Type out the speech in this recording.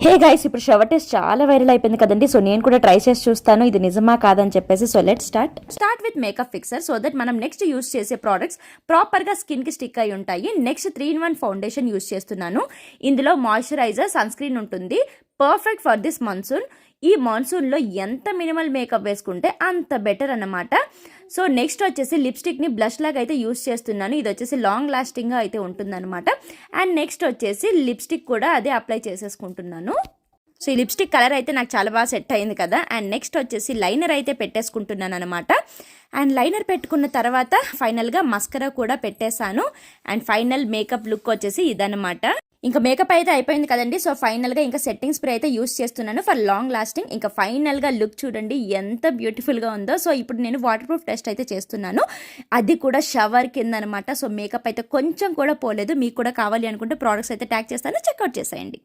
Hey guys, ఇప్పుడు shower test చాలా viral అయిపోయింది కదండి. సో నేను కూడా ట్రై చేసి చూస్తాను ఇది నిజమా కాదని చెప్పేసి. So let start with makeup fixer so that మనం నెక్స్ట్ యూస్ చేసే ప్రోడక్ట్స్ ప్రాపర్ గా స్కిన్ కి స్టిక్ అయి ఉంటాయి. నెక్స్ట్ 3-in-1 ఫౌండేషన్ యూస్ చేస్తున్నాను. ఇందులో మాయిశ్చరైజర్, సన్ స్క్రీన్ ఉంటుంది. Perfect for this monsoon. ఈ మాన్సూన్లో ఎంత మినిమల్ మేకప్ వేసుకుంటే అంత బెటర్ అన్నమాట. సో నెక్స్ట్ వచ్చేసి లిప్స్టిక్ని బ్లష్ లాగా అయితే యూస్ చేస్తున్నాను. ఇది వచ్చేసి లాంగ్ లాస్టింగ్గా అయితే ఉంటుందన్నమాట. అండ్ నెక్స్ట్ వచ్చేసి లిప్స్టిక్ కూడా అదే అప్లై చేసేసుకుంటున్నాను. సో ఈ లిప్స్టిక్ కలర్ అయితే నాకు చాలా బాగా సెట్ అయింది కదా. అండ్ నెక్స్ట్ వచ్చేసి లైనర్ అయితే పెట్టేసుకుంటున్నాను అనమాట. అండ్ లైనర్ పెట్టుకున్న తర్వాత ఫైనల్గా మస్కరా కూడా పెట్టేశాను. అండ్ ఫైనల్ మేకప్ లుక్ వచ్చేసి ఇదనమాట. ఇంకా మేకప్ అయితే అయిపోయింది కదండి. సో ఫైనల్గా ఇంకా సెట్టింగ్ స్ప్రే అయితే యూస్ చేస్తున్నాను ఫర్ లాంగ్ లాస్టింగ్. ఇంకా ఫైనల్గా లుక్ చూడండి ఎంత బ్యూటిఫుల్గా ఉందో. సో ఇప్పుడు నేను వాటర్ ప్రూఫ్ టెస్ట్ అయితే చేస్తున్నాను, అది కూడా షవర్ కింద అనమాట. సో మేకప్ అయితే కొంచెం కూడా పోలేదు. మీకు కూడా కావాలి అనుకుంటే ప్రోడక్ట్స్ అయితే ట్యాగ్ చేస్తాను, చెక్అవుట్ చేసేయండి.